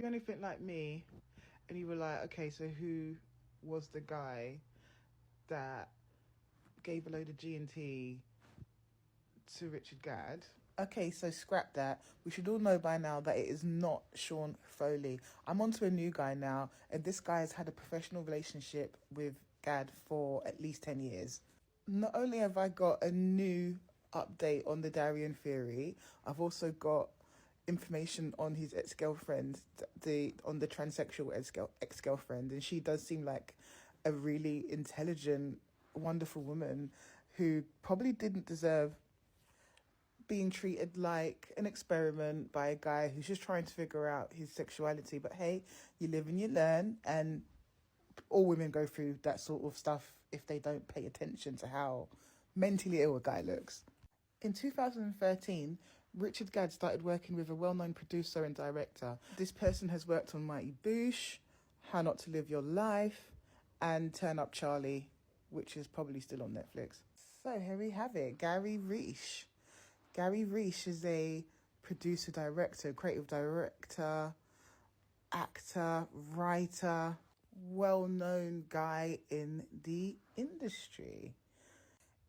you're anything like me and you were like, okay, so who was the guy that gave a load of G&T to Richard Gadd? Okay, so scrap that. We should all know by now that it is not Sean Foley. I'm onto a new guy now, and this guy has had a professional relationship with Gadd for at least 10 years. Not only have I got a new update on the Darrien theory, I've also got information on his ex-girlfriend, on the transsexual ex-girlfriend, and she does seem like a really intelligent, wonderful woman who probably didn't deserve being treated like an experiment by a guy who's just trying to figure out his sexuality. But hey, you live and you learn, and all women go through that sort of stuff if they don't pay attention to how mentally ill a guy looks. In 2013, Richard Gadd started working with a well-known producer and director. This person has worked on Mighty Boosh, How Not to Live Your Life, and Turn Up Charlie, which is probably still on Netflix. So here we have it, Gary Reish. Gary Reish is a producer, director, creative director, actor, writer, well-known guy in the industry.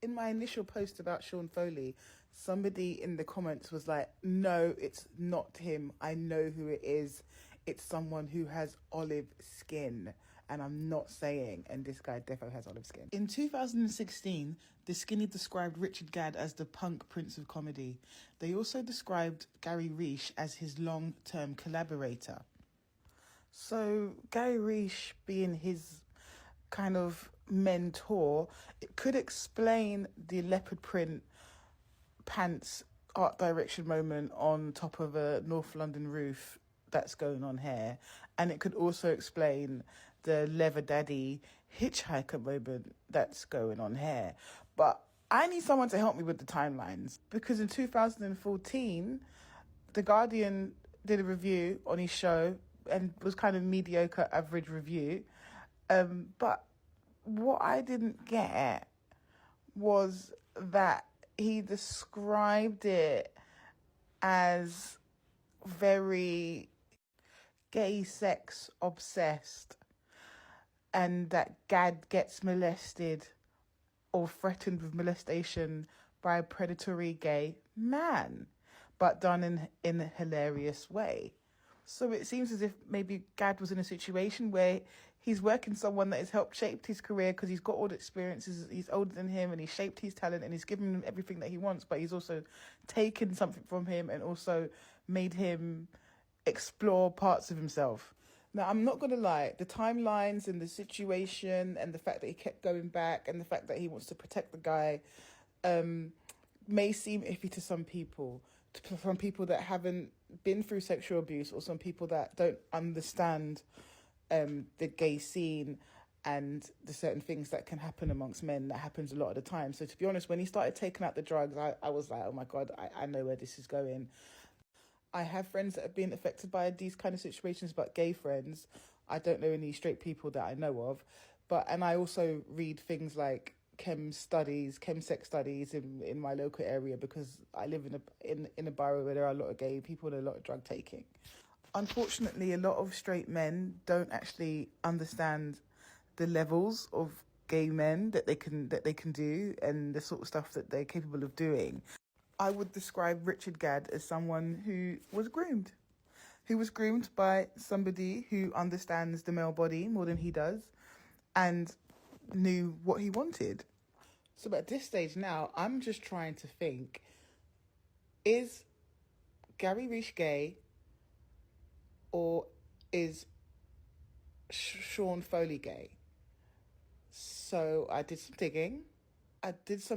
In my initial post about Sean Foley, somebody in the comments was like, no, it's not him. I know who it is. It's someone who has olive skin. And I'm not saying, and this guy definitely has olive skin. In 2016, The Skinny described Richard Gadd as the punk prince of comedy. They also described Gary Reish as his long-term collaborator. So Gary Reish being his kind of mentor, it could explain the leopard print pants art direction moment on top of a North London roof that's going on here, and it could also explain the leather daddy hitchhiker moment that's going on here. But I need someone to help me with the timelines, because in 2014 the Guardian did a review on his show and was kind of mediocre average review. But what I didn't get was that he described it as very gay sex obsessed, and that Gadd gets molested or threatened with molestation by a predatory gay man, but done in a hilarious way. So it seems as if maybe Gadd was in a situation where he's working someone that has helped shape his career because he's got all the experiences, he's older than him, and he's shaped his talent and he's given him everything that he wants, but he's also taken something from him and also made him explore parts of himself. Now, I'm not going to lie, the timelines and the situation and the fact that he kept going back and the fact that he wants to protect the guy may seem iffy to some people that haven't been through sexual abuse, or some people that don't understand the gay scene and the certain things that can happen amongst men that happens a lot of the time. So to be honest, when he started taking out the drugs, I was like, oh my God, I know where this is going. I have friends that have been affected by these kind of situations, but gay friends. I don't know any straight people that I know of. And I also read things like chemsex studies in my local area, because I live in a borough where there are a lot of gay people and a lot of drug taking. Unfortunately, a lot of straight men don't actually understand the levels of gay men that they can do and the sort of stuff that they're capable of doing. I would describe Richard Gadd as someone who was groomed by somebody who understands the male body more than he does and knew what he wanted. So at this stage now, I'm just trying to think, is Gary Reish gay, or is Sean Foley gay? So I did some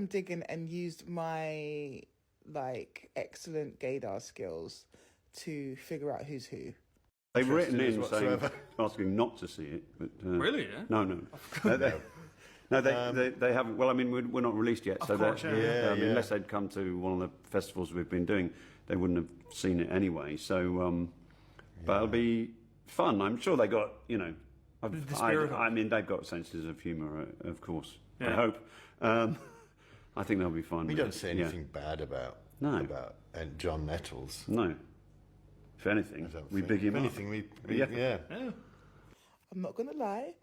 digging. And used my excellent gaydar skills to figure out who's who. They've written in saying, asking not to see it, but really, yeah? No. No, they haven't. Well, I mean, we're not released yet, so course, unless they'd come to one of the festivals we've been doing, they wouldn't have seen it anyway. So, but it'll be fun. I'm sure they got, I mean, they've got senses of humour, of course. Yeah. I hope. I think they'll be fun. We don't say anything bad about John Nettles. No. If anything, we big him up. If anything, yeah. I'm not going to lie.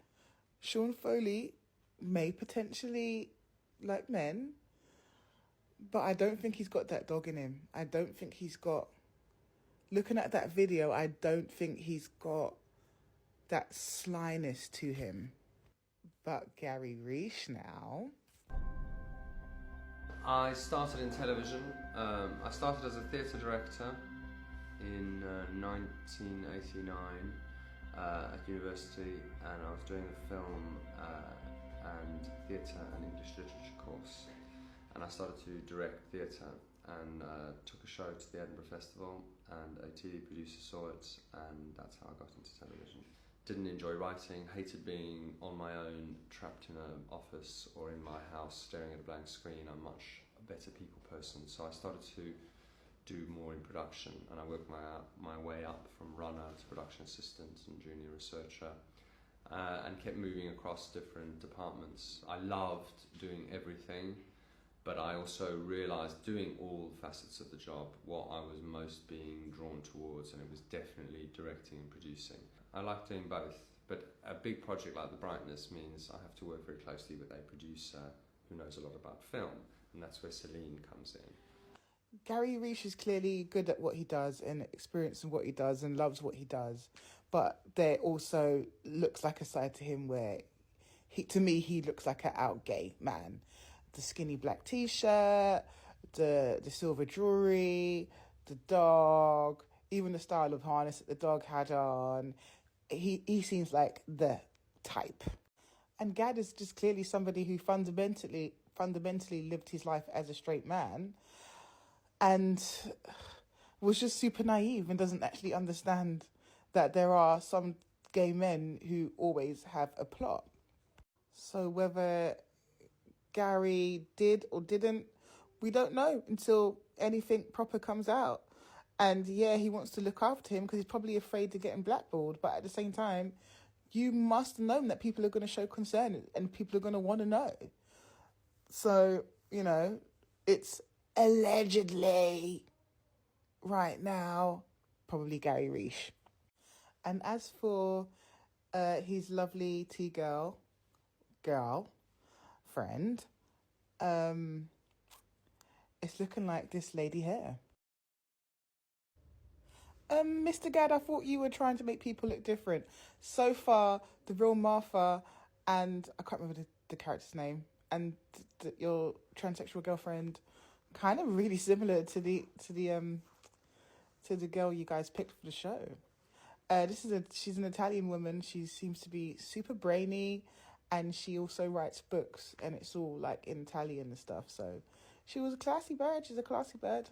Sean Foley may potentially like men, but I don't think he's got that dog in him. I don't think he's got... Looking at that video, I don't think he's got that slyness to him. But Gary Reich now... I started in television. I started as a theatre director in 1989 at university, and I was doing a film and theatre and English literature course. And I started to direct theatre and took a show to the Edinburgh Festival, and a TV producer saw it, and that's how I got into television. Didn't enjoy writing, hated being on my own, trapped in an office or in my house staring at a blank screen. I'm much a better people person, so I started to do more in production, and I worked my way up from runner to production assistant and junior researcher, and kept moving across different departments. I loved doing everything, but I also realised doing all facets of the job, what I was most being drawn towards, and it was definitely directing and producing. I like doing both, but a big project like The Brightness means I have to work very closely with a producer who knows a lot about film, and that's where Celine comes in. Gary Reich is clearly good at what he does and experienced in what he does and loves what he does, but there also looks like a side to him where, to me, he looks like an out gay man. The skinny black t-shirt, the silver jewellery, the dog, even the style of harness that the dog had on. He seems like the type. And Gadd is just clearly somebody who fundamentally lived his life as a straight man and was just super naive and doesn't actually understand that there are some gay men who always have a plot. So whether Gary did or didn't, we don't know until anything proper comes out. And yeah, he wants to look after him because he's probably afraid to get him blackballed. But at the same time, you must have known that people are going to show concern and people are going to want to know. So, you know, it's allegedly right now probably Gary Reich. And as for his lovely girl friend, it's looking like this lady here. Mr. Gadd, I thought you were trying to make people look different. So far, the real Martha and I can't remember the character's name, and your transsexual girlfriend, kind of really similar to the girl you guys picked for the show. She's an Italian woman. She seems to be super brainy, and she also writes books, and it's all like in Italian and stuff. So she was a classy bird. She's a classy bird.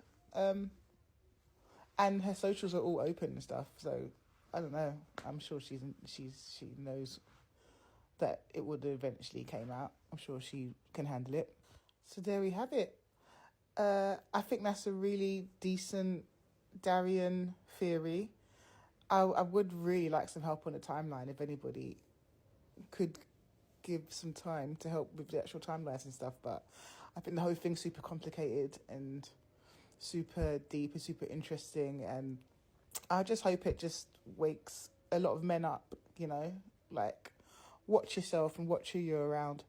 And her socials are all open and stuff. So I don't know. I'm sure she knows that it would eventually came out. I'm sure she can handle it. So there we have it. I think that's a really decent Darrien theory. I would really like some help on the timeline if anybody could give some time to help with the actual timelines and stuff. But I think the whole thing's super complicated and super deep and super interesting, and I just hope it just wakes a lot of men up, you know, like watch yourself and watch who you're around.